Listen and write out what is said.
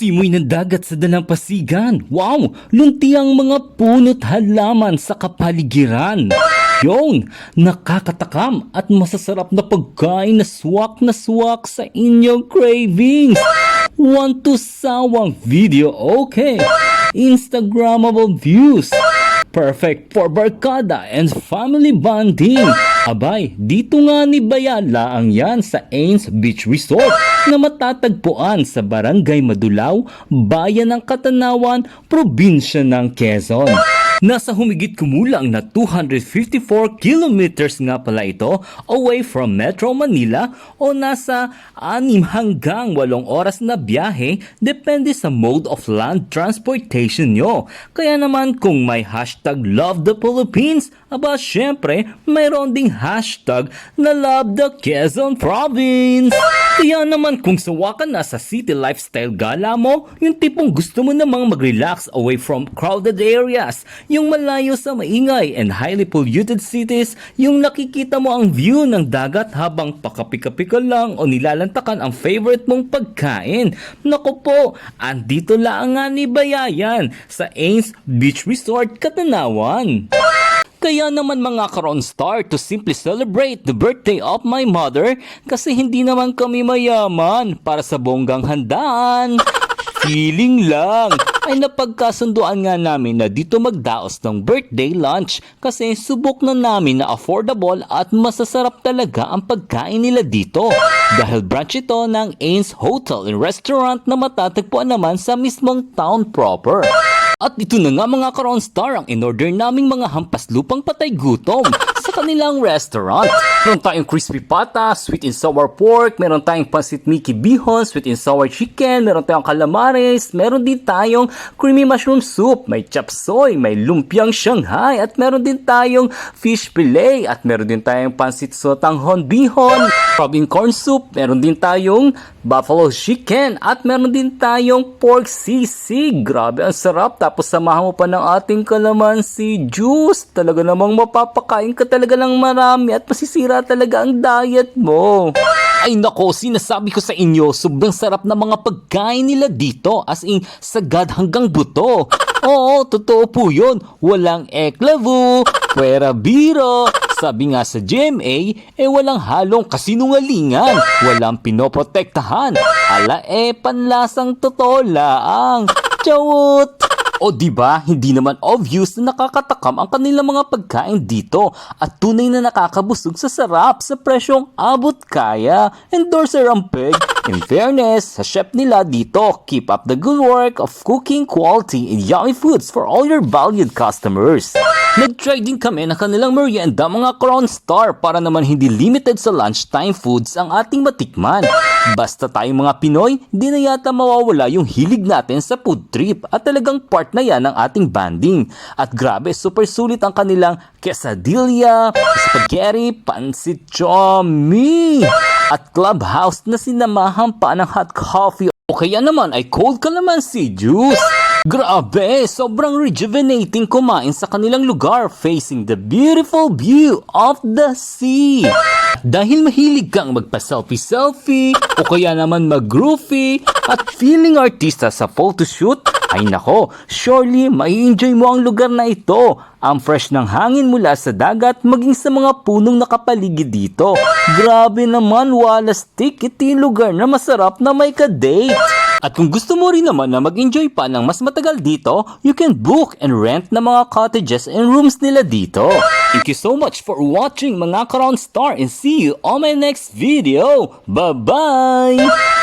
Simoy ng dagat sa dalampasigan. Wow! Lunti ang mga puno't halaman sa kapaligiran. Yung nakakatakam at masasarap na pagkain na swak sa inyong cravings. Want to sawang video? Okay. Instagrammable views. Perfect for barkada and family bonding. Abay, dito nga ni Bayala ang yan sa Ains Beach Resort na matatagpuan sa Barangay Madulaw, Bayan ng Katanawan, Probinsya ng Quezon. Nasa humigit kumulang na 254 kilometers nga pala ito away from Metro Manila o nasa 6 hanggang 8 oras na biyahe depende sa mode of land transportation nyo. Kaya naman kung may hashtag Love the Philippines, aba syempre mayroon ding hashtag na Love the Quezon Province. Kaya naman kung sawa ka na sa city lifestyle gala mo, yung tipong gusto mo namang mag-relax away from crowded areas, yung malayo sa maingay and highly polluted cities, yung nakikita mo ang view ng dagat habang pakapi-kapi ka lang o nilalantakan ang favorite mong pagkain. Naku po, andito lang nga ni Bayayan sa Ains Beach Resort, Katanawan. Kaya naman mga ka-Ronstar, to simply celebrate the birthday of my mother, kasi hindi naman kami mayaman para sa bonggang handaan. Feeling lang ay napagkasunduan nga namin na dito magdaos ng birthday lunch kasi subok na namin na affordable at masasarap talaga ang pagkain nila dito. Dahil branch ito ng Ains Hotel and Restaurant na matatagpuan naman sa mismong town proper. At ito na nga mga ka-Ronstar ang in-order naming mga hampas lupang patay gutom sa kanilang restaurant. Meron tayong crispy pata, sweet and sour pork, meron tayong pancit Mickey bihon, sweet and sour chicken, meron tayong calamares, meron din tayong creamy mushroom soup, may chop suey, may lumpiang Shanghai, at meron din tayong fish fillet, at meron din tayong pancit sotanghon bihon, probing corn soup, meron din tayong buffalo chicken, at meron din tayong pork sisig. Grabe, ang sarap. Tapos samahan mo pa ng ating calamansi juice. Talaga namang mapapakain ka talaga ng marami at masisira talaga ang diet mo. Ay nako, sinasabi ko sa inyo, sobrang sarap na mga pagkain nila dito, as in sagad hanggang buto. Oo, totoo po yun. Walang eklavu, puwera biro. Sabi nga sa GMA, walang halong kasinungalingan, walang pinoprotektahan. Ala panlasang totoo laang. Chawot! O diba, hindi naman obvious na nakakatakam ang kanilang mga pagkain dito at tunay na nakakabusog sa sarap sa presyong abot kaya. Endorser ang peg. In fairness, sa chef nila dito, keep up the good work of cooking quality and yummy foods for all your valued customers. Nag-try din kami ng kanilang merienda mga ka-Ronstar para naman hindi limited sa lunchtime foods ang ating matikman. Basta tayong mga Pinoy, di na yata mawawala yung hilig natin sa food trip at talagang part na yan ng ating banding. At grabe, super sulit ang kanilang quesadilla, spaghetti, pancit chomi, at clubhouse na sinamahan pa ng hot coffee o kaya naman ay cold calamansi juice. Grabe, sobrang rejuvenating kumain sa kanilang lugar facing the beautiful view of the sea. Dahil mahilig kang magpa-selfie-selfie o kaya naman mag-groovy at feeling artista sa photoshoot, ay nako, surely mai-enjoy mo ang lugar na ito. Ang fresh ng hangin mula sa dagat maging sa mga punong nakapaligid dito. Grabe naman, walastik, ito yung lugar na masarap na may ka-date. At kung gusto mo rin naman na mag-enjoy pa ng mas matagal dito, you can book and rent na mga cottages and rooms nila dito. Thank you so much for watching mga ka-Ronstar and see you on my next video. Bye-bye!